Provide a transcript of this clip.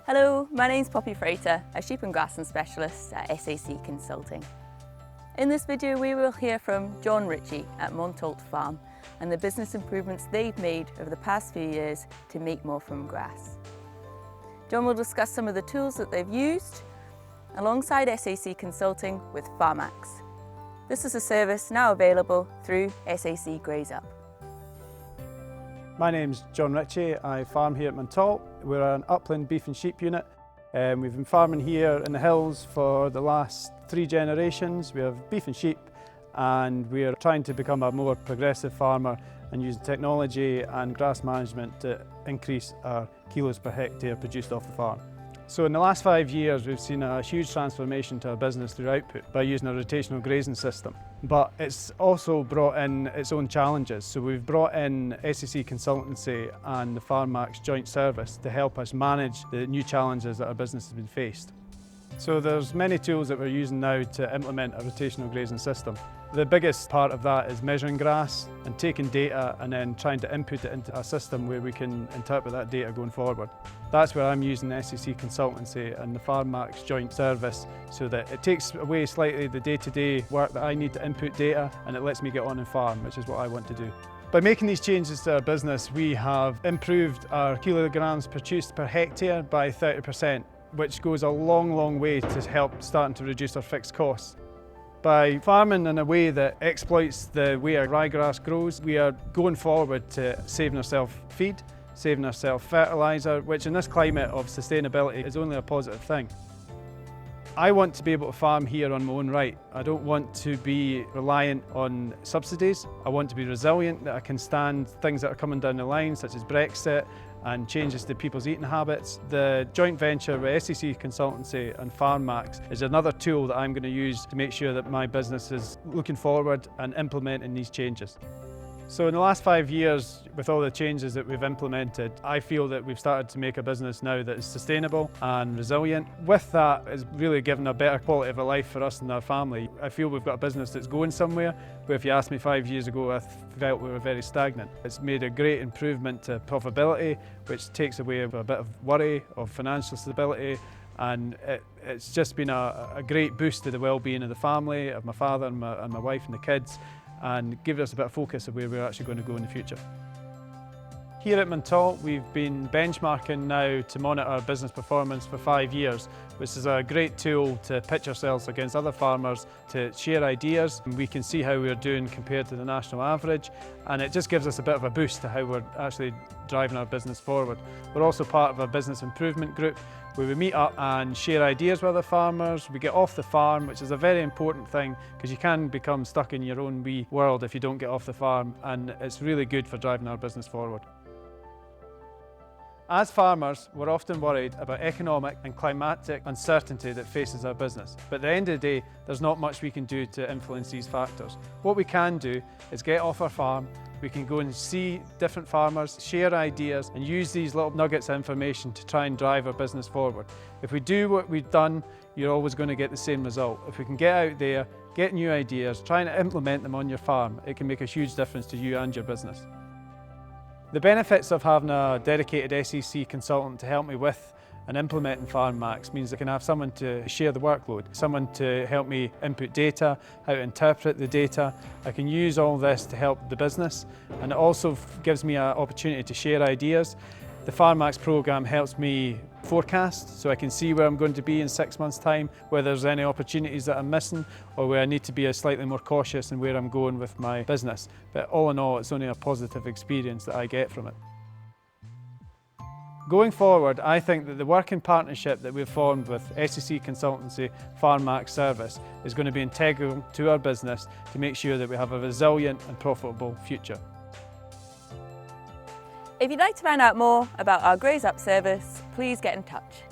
Hello, my name's Poppy Frater, a sheep and grassland specialist at SAC Consulting. In this video we will hear from John Ritchie at Montault Farm and the business improvements they've made over the past few years to make more from grass. John will discuss some of the tools that they've used alongside SAC Consulting with FarmAx. This is a service now available through SAC Graze Up. My name's John Ritchie. I farm here at Montault. We're an upland beef and sheep unit. We've been farming here in the hills for the last 3 generations. We have beef and sheep, and we're trying to become a more progressive farmer and use technology and grass management to increase our kilos per hectare produced off the farm. So in the last 5 years we've seen a huge transformation to our business through output by using a rotational grazing system. But it's also brought in its own challenges. So we've brought in SAC Consultancy and the FarmAx joint service to help us manage the new challenges that our business has been faced. So there's many tools that we're using now to implement a rotational grazing system. The biggest part of that is measuring grass and taking data and then trying to input it into a system where we can interpret that data going forward. That's where I'm using SAC Consultancy and the FarmAx joint service so that it takes away slightly the day-to-day work that I need to input data, and it lets me get on and farm, which is what I want to do. By making these changes to our business, we have improved our kilograms produced per hectare by 30%, which goes a long, long way to help starting to reduce our fixed costs. By farming in a way that exploits the way our ryegrass grows, we are going forward to saving ourselves feed, saving ourselves fertiliser, which in this climate of sustainability is only a positive thing. I want to be able to farm here on my own right. I don't want to be reliant on subsidies. I want to be resilient, that I can stand things that are coming down the line, such as Brexit and changes to people's eating habits. The joint venture with SAC Consultancy and FarmAx is another tool that I'm going to use to make sure that my business is looking forward and implementing these changes. So in the last 5 years, with all the changes that we've implemented, I feel that we've started to make a business now that is sustainable and resilient. With that, it's really given a better quality of life for us and our family. I feel we've got a business that's going somewhere, where if you asked me 5 years ago, I felt we were very stagnant. It's made a great improvement to profitability, which takes away a bit of worry of financial stability, and it's just been a great boost to the well-being of the family, of my father and my wife and the kids, and give us a bit of focus of where we're actually going to go in the future. Here at Montault, we've been benchmarking now to monitor our business performance for 5 years, which is a great tool to pitch ourselves against other farmers, to share ideas. We can see how we're doing compared to the national average, and it just gives us a bit of a boost to how we're actually driving our business forward. We're also part of a business improvement group where we meet up and share ideas with other farmers. We get off the farm, which is a very important thing because you can become stuck in your own wee world if you don't get off the farm, and it's really good for driving our business forward. As farmers, we're often worried about economic and climatic uncertainty that faces our business. But at the end of the day, there's not much we can do to influence these factors. What we can do is get off our farm. We can go and see different farmers, share ideas, and use these little nuggets of information to try and drive our business forward. If we do what we've done, you're always going to get the same result. If we can get out there, get new ideas, try and implement them on your farm, it can make a huge difference to you and your business. The benefits of having a dedicated SAC consultant to help me with and implementing FarmAx means I can have someone to share the workload, someone to help me input data, how to interpret the data. I can use all this to help the business, and it also gives me an opportunity to share ideas. The FarmAx program helps me forecast, so I can see where I'm going to be in 6 months' time, whether there's any opportunities that I'm missing or where I need to be slightly more cautious in where I'm going with my business. But all in all, it's only a positive experience that I get from it. Going forward, I think that the working partnership that we've formed with SAC Consultancy FarmAx service is going to be integral to our business to make sure that we have a resilient and profitable future. If you'd like to find out more about our Graze Up service, please get in touch.